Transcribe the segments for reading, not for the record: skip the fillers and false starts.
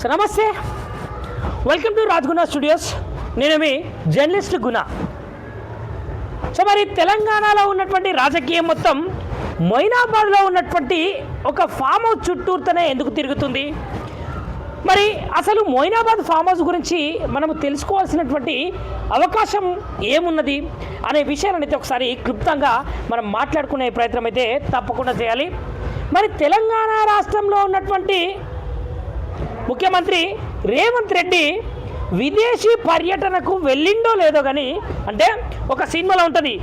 So నమస్తే, welcome to రాజ్గుణ studios. నేను మీ journalist గుణ. So మరి తెలంగాణలో ఉన్నటువంటి రాజకీయం మొత్తం మొయినాబాద్లో ఉన్నటువంటి ఒక ఫామ్ హౌస్ చుట్టూతోనే ఎందుకు తిరుగుతుంది? మరి అసలు మొయినాబాద్ ఫామ్ హౌస్ గురించి మనము తెలుసుకోవాల్సినటువంటి అవకాశం ఏమున్నది అనే విషయాన్ని అయితే ఒకసారి క్లుప్తంగా మనం మాట్లాడుకునే ప్రయత్నం అయితే తప్పకుండా చేయాలి. మరి తెలంగాణ రాష్ట్రంలో ఉన్నటువంటి ముఖ్యమంత్రి రేవంత్ రెడ్డి విదేశీ పర్యటనకు వెళ్ళిండో లేదో కానీ, అంటే ఒక సినిమాలో ఉంటుంది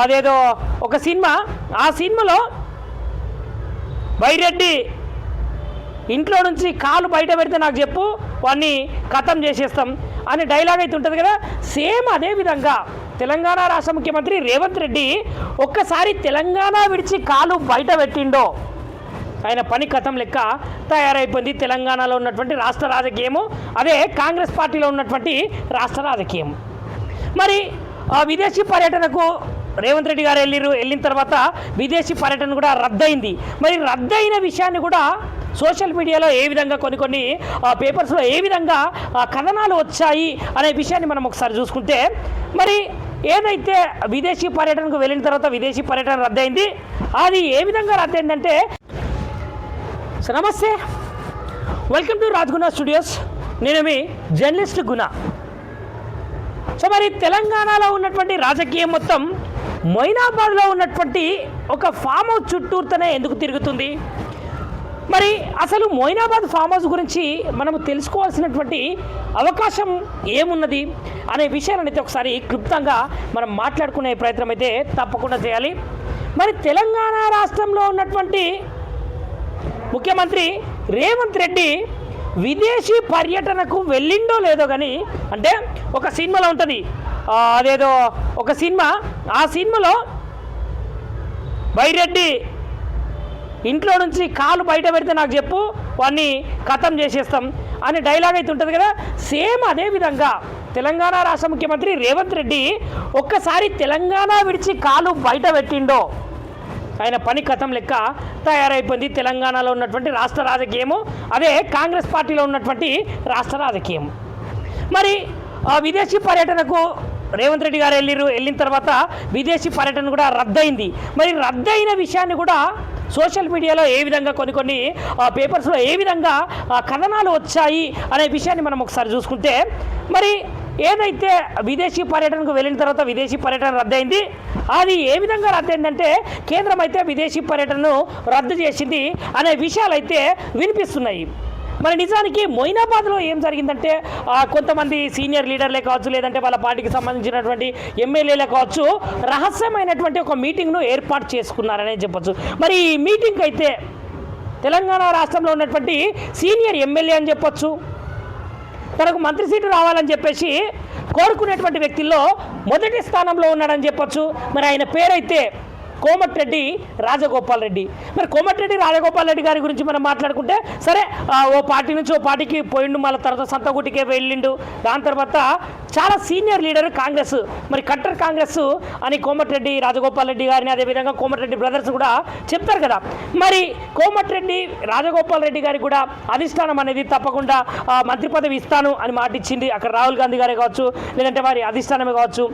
అదేదో ఒక సినిమా, ఆ సినిమాలో బైరెడ్డి ఇంట్లో నుంచి కాలు బయట పెడితే నాకు చెప్పు, వాడిని ఖతం చేసేస్తాం అనే డైలాగ్ అయితే ఉంటుంది కదా. సేమ్ అదే విధంగా తెలంగాణ రాష్ట్ర ముఖ్యమంత్రి రేవంత్ రెడ్డి ఒక్కసారి తెలంగాణ విడిచి కాలు బయట పెట్టిండో ఆయన పని కథం లెక్క తయారైపోయింది తెలంగాణలో ఉన్నటువంటి రాష్ట్ర రాజకీయము, అదే కాంగ్రెస్ పార్టీలో ఉన్నటువంటి రాష్ట్ర రాజకీయం. మరి విదేశీ పర్యటనకు రేవంత్ రెడ్డి గారు వెళ్ళిన తర్వాత విదేశీ పర్యటన కూడా రద్దయింది. మరి రద్దయిన విషయాన్ని కూడా సోషల్ మీడియాలో ఏ విధంగా కొన్ని పేపర్స్లో ఏ విధంగా కథనాలు వచ్చాయి అనే విషయాన్ని మనం ఒకసారి చూసుకుంటే, మరి ఏదైతే విదేశీ పర్యటనకు వెళ్ళిన తర్వాత విదేశీ పర్యటన రద్దయింది, అది ఏ విధంగా రద్దయిందంటే, సో నమస్తే, వెల్కమ్ టు రాజ్గుణ స్టూడియోస్. నేను మీ జర్నలిస్ట్ గుణ. సో మరి తెలంగాణలో ఉన్నటువంటి రాజకీయం మొత్తం మొయినాబాద్లో ఉన్నటువంటి ఒక ఫామ్ హౌస్ చుట్టూతోనే ఎందుకు తిరుగుతుంది? మరి అసలు మొయినాబాద్ ఫామ్ హౌస్ గురించి మనము తెలుసుకోవాల్సినటువంటి అవకాశం ఏమున్నది అనే విషయాన్ని అయితే ఒకసారి క్లుప్తంగా మనం మాట్లాడుకునే ప్రయత్నం అయితే తప్పకుండా చేయాలి. మరి తెలంగాణ రాష్ట్రంలో ఉన్నటువంటి ముఖ్యమంత్రి రేవంత్ రెడ్డి విదేశీ పర్యటనకు వెళ్ళిండో లేదో కానీ, అంటే ఒక సినిమాలో ఉంటుంది అదేదో ఒక సినిమా, ఆ సినిమాలో బైరెడ్డి ఇంట్లో నుంచి కాలు బయట పెడితే నాకు చెప్పు, వాడిని ఖతం చేసేస్తాం అనే డైలాగ్ అయితే ఉంటుంది కదా. సేమ్ అదే విధంగా తెలంగాణ రాష్ట్ర ముఖ్యమంత్రి రేవంత్ రెడ్డి ఒక్కసారి తెలంగాణ విడిచి కాలు బయట పెట్టిండో ఆయన పని కథం లెక్క తయారైపోయింది తెలంగాణలో ఉన్నటువంటి రాష్ట్ర రాజకీయము, అదే కాంగ్రెస్ పార్టీలో ఉన్నటువంటి రాష్ట్ర రాజకీయం. మరి విదేశీ పర్యటనకు రేవంత్ రెడ్డి గారు వెళ్ళిన తర్వాత విదేశీ పర్యటన కూడా రద్దయింది. మరి రద్దయిన విషయాన్ని కూడా సోషల్ మీడియాలో ఏ విధంగా కొన్ని పేపర్స్లో ఏ విధంగా కథనాలు వచ్చాయి అనే విషయాన్ని మనం ఒకసారి చూసుకుంటే, మరి ఏదైతే విదేశీ పర్యటనకు వెళ్ళిన తర్వాత విదేశీ పర్యటన రద్దయింది, అది ఏ విధంగా రద్దయిందంటే కేంద్రం అయితే విదేశీ పర్యటనను రద్దు చేసింది అనే విషయాలు అయితే వినిపిస్తున్నాయి. మరి నిజానికి మొయినాబాద్లో ఏం జరిగిందంటే కొంతమంది సీనియర్ లీడర్లే కావచ్చు, లేదంటే వాళ్ళ పార్టీకి సంబంధించినటువంటి ఎమ్మెల్యేలే కావచ్చు, రహస్యమైనటువంటి ఒక మీటింగ్ను ఏర్పాటు చేసుకున్నారనే చెప్పచ్చు. మరి ఈ మీటింగ్ అయితే తెలంగాణ రాష్ట్రంలో ఉన్నటువంటి సీనియర్ ఎమ్మెల్యే అని చెప్పొచ్చు, తనకు మంత్రి సీటు రావాలని చెప్పేసి కోరుకునేటువంటి వ్యక్తుల్లో మొదటి స్థానంలో ఉన్నాడని చెప్పొచ్చు. మరి ఆయన పేరైతే కోమటిరెడ్డి రాజగోపాల్ రెడ్డి. మరి కోమటిరెడ్డి రాజగోపాల్ రెడ్డి గారి గురించి మనం మాట్లాడుకుంటే, సరే ఓ పార్టీ నుంచి ఓ పార్టీకి పోయిండు, మళ్ళీ తర్వాత సంతగుటికే వెళ్ళిండు, దాని తర్వాత చాలా సీనియర్ లీడర్ కాంగ్రెస్, మరి కట్టర్ కాంగ్రెస్ అని కోమటిరెడ్డి రాజగోపాల్ రెడ్డి గారిని, అదేవిధంగా కోమటిరెడ్డి బ్రదర్స్ కూడా చెప్తారు కదా. మరి కోమటిరెడ్డి రాజగోపాల్ రెడ్డి గారికి కూడా అధిష్టానం అనేది తప్పకుండా మంత్రి పదవి ఇస్తాను అని మాట ఇచ్చింది. అక్కడ రాహుల్ గాంధీ గారే కావచ్చు, లేదంటే వారి అధిష్టానమే కావచ్చు.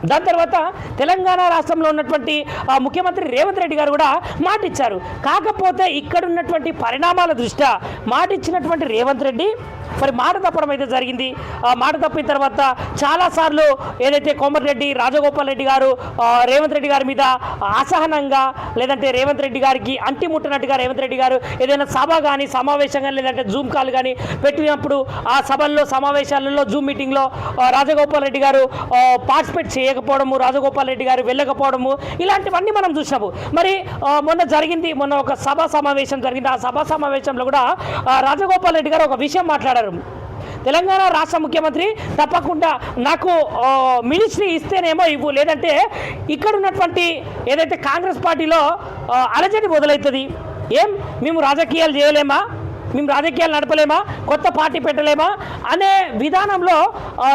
దాని తర్వాత తెలంగాణ రాష్ట్రంలో ఉన్నటువంటి ముఖ్యమంత్రి రేవంత్ రెడ్డి గారు కూడా మాట ఇచ్చారు. కాకపోతే ఇక్కడ ఉన్నటువంటి పరిణామాల దృష్ట్యా మాట ఇచ్చినటువంటి రేవంత్ రెడ్డి మరి మాట తప్పడం అయితే జరిగింది. మాట తప్పిన తర్వాత చాలాసార్లు ఏదైతే కోమటిరెడ్డి రాజగోపాల్ రెడ్డి గారు రేవంత్ రెడ్డి గారి మీద అసహనంగా, లేదంటే రేవంత్ రెడ్డి గారికి అంటిముట్టినట్టుగా రేవంత్ రెడ్డి గారు ఏదైనా సభ కానీ సమావేశం కానీ లేదంటే జూమ్ కాల్ కానీ పెట్టినప్పుడు ఆ సభల్లో సమావేశాలలో జూమ్ మీటింగ్లో రాజగోపాల్ రెడ్డి గారు పార్టిసిపేట్ చేయకపోవడము, రాజగోపాల్ రెడ్డి గారు వెళ్ళకపోవడము, ఇలాంటివన్నీ మనం చూసినాము. మరి మొన్న ఒక సభా సమావేశం జరిగింది. ఆ సభా సమావేశంలో కూడా రాజగోపాల్ రెడ్డి గారు ఒక విషయం మాట్లాడారు. తెలంగాణ రాష్ట్ర ముఖ్యమంత్రి తప్పకుండా నాకు మినిస్ట్రీ ఇస్తేనేమో ఇవ్వు, లేదంటే ఇక్కడ ఉన్నటువంటి ఏదైతే కాంగ్రెస్ పార్టీలో అలజడి మొదలవుతుంది, ఏం మేము రాజకీయాలు చేయలేమా, మేము రాజకీయాలు నడపలేమా, కొత్త పార్టీ పెట్టలేమా అనే విధానంలో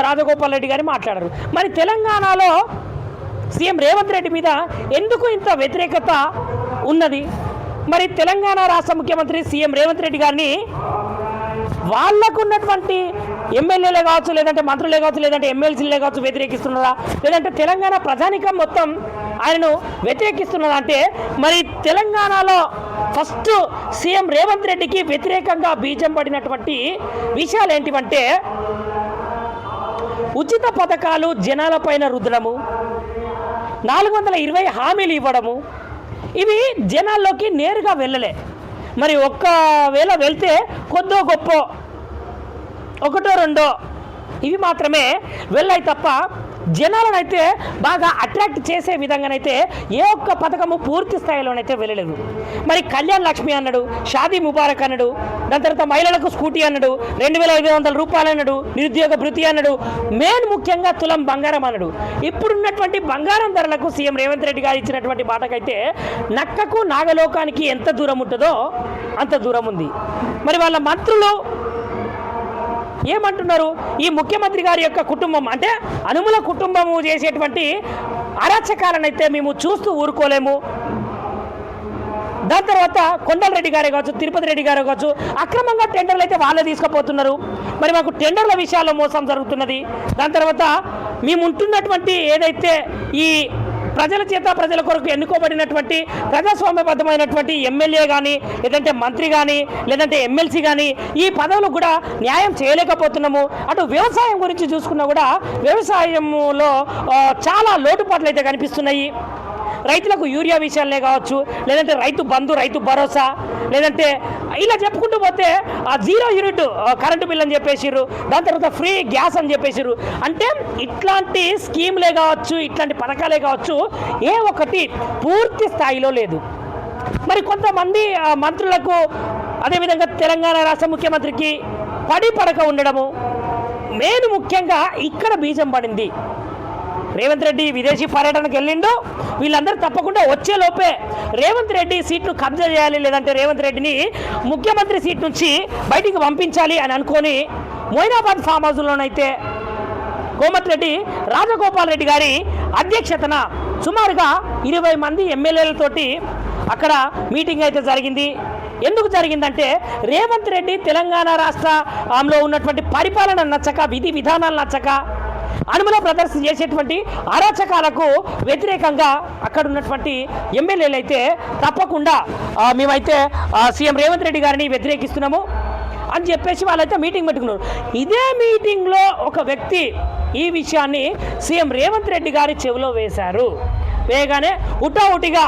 రాజగోపాల్ రెడ్డి గారు మాట్లాడారు. మరి తెలంగాణలో సీఎం రేవంత్ రెడ్డి మీద ఎందుకు ఇంత వ్యతిరేకత ఉన్నది? మరి తెలంగాణ రాష్ట్ర ముఖ్యమంత్రి సీఎం రేవంత్ రెడ్డి గారిని వాళ్ళకు ఉన్నటువంటి ఎమ్మెల్యేలే కావచ్చు, లేదంటే మంత్రులే కావచ్చు, లేదంటే ఎమ్మెల్సీలే కావచ్చు వ్యతిరేకిస్తున్నారా, లేదంటే తెలంగాణ ప్రజానికం మొత్తం ఆయనను వ్యతిరేకిస్తున్నారా అంటే మరి తెలంగాణలో ఫస్ట్ సీఎం రేవంత్ రెడ్డికి వ్యతిరేకంగా బీజం పడినటువంటి విషయాలు ఏంటివంటే ఉచిత పథకాలు జనాలపైన రుద్దడము, 420 హామీలు ఇవ్వడము, ఇవి జనాల్లోకి నేరుగా వెళ్ళలే. మరి ఒక్కవేళ వెళ్తే కొద్దో గొప్ప ఒకటో రెండో ఇవి మాత్రమే వెళ్ళాయి తప్ప జనాలను అయితే బాగా అట్రాక్ట్ చేసే విధంగానైతే ఏ ఒక్క పథకము పూర్తి స్థాయిలోనైతే వెళ్ళలేదు. మరి కళ్యాణ్ లక్ష్మి అన్నాడు, షాదీ ముబారక్ అన్నాడు, దాని తర్వాత మహిళలకు స్కూటీ అన్నాడు, 2500 రూపాయలు అన్నాడు, నిరుద్యోగ భృతి అన్నాడు, మెయిన్ ముఖ్యంగా తులం బంగారం అన్నాడు. ఇప్పుడున్నటువంటి బంగారం ధరలకు సీఎం రేవంత్ రెడ్డి గారు ఇచ్చినటువంటి బాటకైతే నక్కకు నాగలోకానికి ఎంత దూరం ఉంటుందో అంత దూరం ఉంది. మరి వాళ్ళ మంత్రులు ఏమంటున్నారు? ఈ ముఖ్యమంత్రి గారి యొక్క కుటుంబం అంటే అనుముల కుటుంబము చేసేటువంటి అరాచకాలనైతే మేము చూస్తూ ఊరుకోలేము. దాని తర్వాత కొండలరెడ్డి గారే కావచ్చు, తిరుపతి రెడ్డి గారే కావచ్చు, అక్రమంగా టెండర్లు అయితే వాళ్ళే తీసుకుపోతున్నారు. మరి మాకు టెండర్ల విషయాల్లో మోసం జరుగుతున్నది. దాని తర్వాత మేము ఉంటున్నటువంటి ఏదైతే ఈ ప్రజల చేత ప్రజల కొరకు ఎన్నుకోబడినటువంటి ప్రజాస్వామ్యబద్ధమైనటువంటి ఎమ్మెల్యే కానీ, లేదంటే మంత్రి కానీ, లేదంటే ఎమ్మెల్సీ కానీ ఈ పదవులకు కూడా న్యాయం చేయలేకపోతున్నాము. అటు వ్యవసాయం గురించి చూసుకున్నా కూడా వ్యవసాయంలో చాలా లోటుపాట్లు అయితే కనిపిస్తున్నాయి. రైతులకు యూరియా విషయాలనే కావచ్చు, లేదంటే రైతు బంధు, రైతు భరోసా, లేదంటే ఇలా చెప్పుకుంటూ పోతే ఆ 0 యూనిట్ కరెంటు బిల్ అని చెప్పేసిర్రు, దాని తర్వాత ఫ్రీ గ్యాస్ అని చెప్పేసిర్రు. అంటే ఇట్లాంటి స్కీమ్లే కావచ్చు, ఇట్లాంటి పథకాలే కావచ్చు, ఏ ఒక్కటి పూర్తి స్థాయిలో లేదు. మరి కొంతమంది మంత్రులకు అదేవిధంగా తెలంగాణ రాష్ట్ర ముఖ్యమంత్రికి పడక ఉండడము మెయిన్ ముఖ్యంగా ఇక్కడ బీజం పడింది. రేవంత్ రెడ్డి విదేశీ పర్యటనకు వెళ్ళిండు, వీళ్ళందరూ తప్పకుండా వచ్చేలోపే రేవంత్ రెడ్డి సీట్ను కబ్జా చేయాలి, లేదంటే రేవంత్ రెడ్డిని ముఖ్యమంత్రి సీట్ నుంచి బయటికి పంపించాలి అని అనుకొని మొయినాబాద్ ఫామ్ హౌస్లోనైతే కోమటిరెడ్డి రాజగోపాల్ రెడ్డి గారి అధ్యక్షతన సుమారుగా 20 మంది ఎమ్మెల్యేలతోటి అక్కడ మీటింగ్ అయితే జరిగింది. ఎందుకు జరిగిందంటే రేవంత్ రెడ్డి తెలంగాణ రాష్ట్రంలో ఉన్నటువంటి పరిపాలన నచ్చక, విధి విధానాలు నచ్చక, అనుమల ప్రదర్శన చేసేటువంటి అరాచకాలకు వ్యతిరేకంగా అక్కడ ఉన్నటువంటి ఎమ్మెల్యేలు అయితే తప్పకుండా మేమైతే సీఎం రేవంత్ రెడ్డి గారిని వ్యతిరేకిస్తున్నాము అని చెప్పేసి వాళ్ళైతే మీటింగ్ పెట్టుకున్నారు. ఇదే మీటింగ్లో ఒక వ్యక్తి ఈ విషయాన్ని సీఎం రేవంత్ రెడ్డి గారి చెవిలో వేశారు. వేయగానే ఉటావుటిగా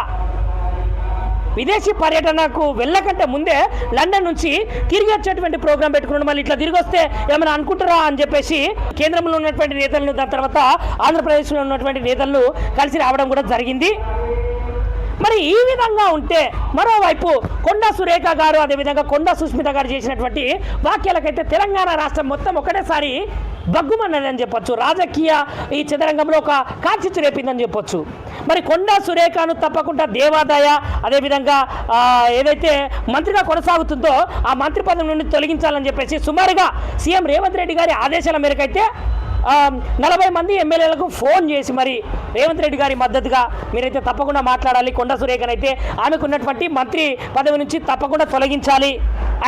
విదేశీ పర్యటనకు వెళ్ళకంటే ముందే లండన్ నుంచి తిరిగి వచ్చేటువంటి ప్రోగ్రాం పెట్టుకున్నాడు. మళ్ళీ ఇట్లా తిరిగి వస్తే ఏమైనా అనుకుంటారా అని చెప్పేసి కేంద్రంలో ఉన్నటువంటి నేతలను, దాని తర్వాత ఆంధ్రప్రదేశ్లో ఉన్నటువంటి నేతలను కలిసి రావడం కూడా జరిగింది. మరి ఈ విధంగా ఉంటే మరోవైపు కొండా సురేఖ గారు, అదేవిధంగా కొండా సుస్మిత గారు చేసినటువంటి వాక్యాలకైతే తెలంగాణ రాష్ట్రం మొత్తం ఒకటేసారి బగ్గుమన్నదని చెప్పొచ్చు. రాజకీయ ఈ చదరంగంలో ఒక కాచిచ్చు రేపిందని చెప్పొచ్చు. మరి కొండా సురేఖను తప్పకుండా దేవాదాయ అదేవిధంగా ఏదైతే మంత్రిగా కొనసాగుతుందో ఆ మంత్రి పదవి నుండి తొలగించాలని చెప్పేసి సుమారుగా సీఎం రేవంత్ రెడ్డి గారి ఆదేశాల మేరకు అయితే 40 మంది ఎమ్మెల్యేలకు ఫోన్ చేసి మరి రేవంత్ రెడ్డి గారి మద్దతుగా మీరైతే తప్పకుండా మాట్లాడాలి, కొండా సురేఖనైతే ఆమెకు ఉన్నటువంటి మంత్రి పదవి నుంచి తప్పకుండా తొలగించాలి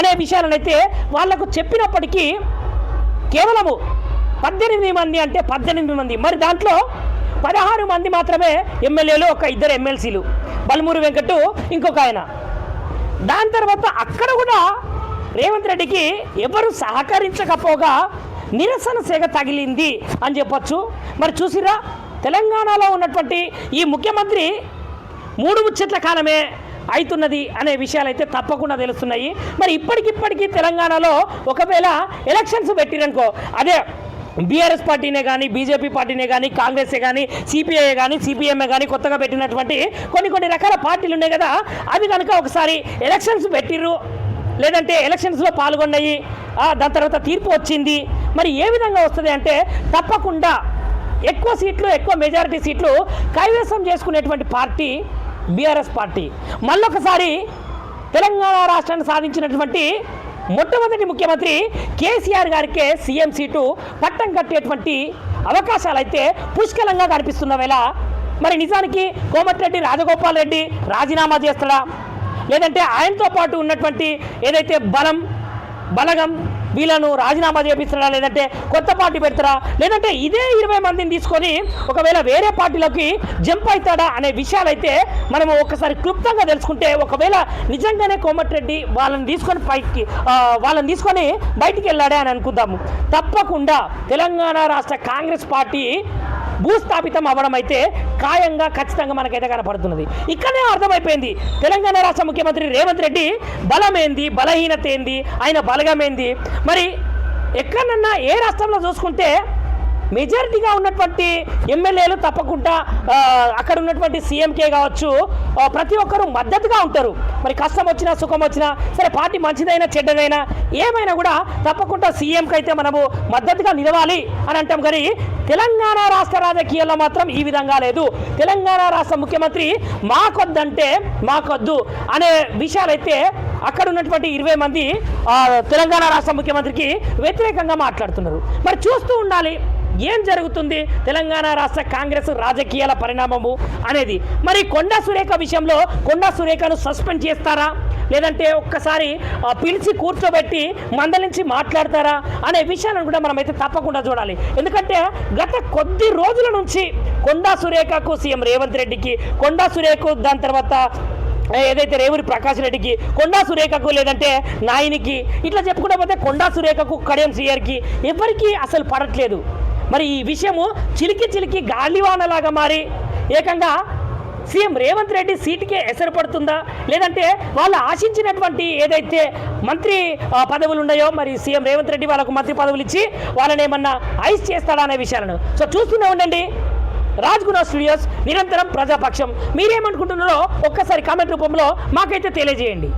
అనే విషయాలనైతే వాళ్లకు చెప్పినప్పటికీ కేవలము 18 మంది అంటే 18 మంది, మరి దాంట్లో 16 మంది మాత్రమే ఎమ్మెల్యేలు, ఒక 2 ఎమ్మెల్సీలు, బల్మూరి వెంకట్ ఇంకొక ఆయన. దాని తర్వాత అక్కడ కూడా రేవంత్ రెడ్డికి ఎవరు సహకరించకపోగా నిరసన సేగ తగిలింది అని చెప్పొచ్చు. మరి చూసిరా తెలంగాణలో ఉన్నటువంటి ఈ ముఖ్యమంత్రి 3 ముచ్చట్ల కాలమే అవుతున్నది అనే విషయాలు అయితే తప్పకుండా తెలుస్తున్నాయి. మరి ఇప్పటికిప్పటికీ తెలంగాణలో ఒకవేళ ఎలక్షన్స్ పెట్టిరనుకో, అదే బీఆర్ఎస్ పార్టీనే కానీ, బీజేపీ పార్టీనే కానీ, కాంగ్రెసే కానీ, సిపిఐ కానీ, సిపిఎంఏ కానీ, కొత్తగా పెట్టినటువంటి కొన్ని రకాల పార్టీలు ఉన్నాయి కదా, అవి కనుక ఒకసారి ఎలక్షన్స్ పెట్టిర్రు, లేదంటే ఎలక్షన్స్లో పాల్గొన్నాయి, దాని తర్వాత తీర్పు వచ్చింది, మరి ఏ విధంగా వస్తుంది అంటే తప్పకుండా ఎక్కువ సీట్లు, ఎక్కువ మెజారిటీ సీట్లు కైవసం చేసుకునేటువంటి పార్టీ బీఆర్ఎస్ పార్టీ. మళ్ళొకసారి తెలంగాణ రాష్ట్రాన్ని సాధించినటువంటి మొట్టమొదటి ముఖ్యమంత్రి కేసీఆర్ గారికే సీఎం సీటు పట్టం కట్టేటువంటి అవకాశాలు అయితే పుష్కలంగా కనిపిస్తున్న వేళ మరి నిజానికి కోమటిరెడ్డి రాజగోపాల్ రెడ్డి రాజీనామా చేస్తాడా, లేదంటే ఆయనతో పాటు ఉన్నటువంటి ఏదైతే బలం బలగం వీళ్ళను రాజీనామా చేపిస్తారా, లేదంటే కొత్త పార్టీ పెడతారా, లేదంటే ఇదే 20 మందిని తీసుకొని ఒకవేళ వేరే పార్టీలోకి జంప్ అవుతాడా అనే విషయాలైతే మనము ఒకసారి క్లుప్తంగా తెలుసుకుంటే, ఒకవేళ నిజంగానే కోమటిరెడ్డి వాళ్ళని తీసుకొని బయటికి వెళ్ళాడే అని అనుకుందాము, తప్పకుండా తెలంగాణ రాష్ట్ర కాంగ్రెస్ పార్టీ భూస్థాపితం అవ్వడం అయితే ఖచ్చితంగా మనకైతే కనపడుతున్నది. ఇక్కడనే అర్థమైపోయింది తెలంగాణ రాష్ట్ర ముఖ్యమంత్రి రేవంత్ రెడ్డి బలమేంది, బలహీనత ఏంది, ఆయన బలగమేంది. మరి ఎక్కడన్నా ఏ రాష్ట్రంలో చూసుకుంటే మెజారిటీగా ఉన్నటువంటి ఎమ్మెల్యేలు తప్పకుండా అక్కడ ఉన్నటువంటి సీఎంకే కావచ్చు ప్రతి ఒక్కరూ మద్దతుగా ఉంటారు. మరి కష్టం వచ్చినా సుఖం వచ్చినా సరే, పార్టీ మంచిదైనా చెడ్డదైనా ఏమైనా కూడా తప్పకుండా సీఎంకి అయితే మనము మద్దతుగా నిలవాలి అని అంటాం. కానీ తెలంగాణ రాష్ట్ర రాజకీయాల్లో మాత్రం ఈ విధంగా లేదు. తెలంగాణ రాష్ట్ర ముఖ్యమంత్రి మాకొద్దంటే మాకొద్దు అనే విషయాలైతే అక్కడ ఉన్నటువంటి 20 మంది తెలంగాణ రాష్ట్ర ముఖ్యమంత్రికి వ్యతిరేకంగా మాట్లాడుతున్నారు. మరి చూస్తూ ఉండాలి ఏం జరుగుతుంది తెలంగాణ రాష్ట్ర కాంగ్రెస్ రాజకీయాల పరిణామము అనేది. మరి కొండా సురేఖ విషయంలో కొండా సురేఖను సస్పెండ్ చేస్తారా, లేదంటే ఒక్కసారి పిలిచి కూర్చోబెట్టి మందలించి మాట్లాడతారా అనే విషయాలను కూడా మనమైతే తప్పకుండా చూడాలి. ఎందుకంటే గత కొద్ది రోజుల నుంచి కొండా సురేఖకు, సీఎం రేవంత్ రెడ్డికి, కొండా సురేఖ దాని తర్వాత ఏదైతే రేవూరి ప్రకాష్ రెడ్డికి, కొండా సురేఖకు, లేదంటే నాయనికి, ఇట్లా చెప్పుకుంటూ పోతే కొండా సురేఖకు, కడియం సీఆర్కి ఎవరికి అసలు పడట్లేదు. మరి ఈ విషయము చిలికి గాలివానలాగా మారి ఏకంగా సీఎం రేవంత్ రెడ్డి సీటుకే ఎసరు పడుతుందా, లేదంటే వాళ్ళు ఆశించినటువంటి ఏదైతే మంత్రి పదవులు ఉన్నాయో మరి సీఎం రేవంత్ రెడ్డి వాళ్ళకు మంత్రి పదవులు ఇచ్చి వాళ్ళని ఏమన్నా ఐస్ చేస్తాడా అనే విషయాలను సో చూస్తూనే ఉండండి. రాజ్గుణ స్టూడియోస్, నిరంతరం ప్రజాపక్షం. మీరేమనుకుంటున్నారో ఒక్కసారి కామెంట్ రూపంలో మాకైతే తెలియజేయండి.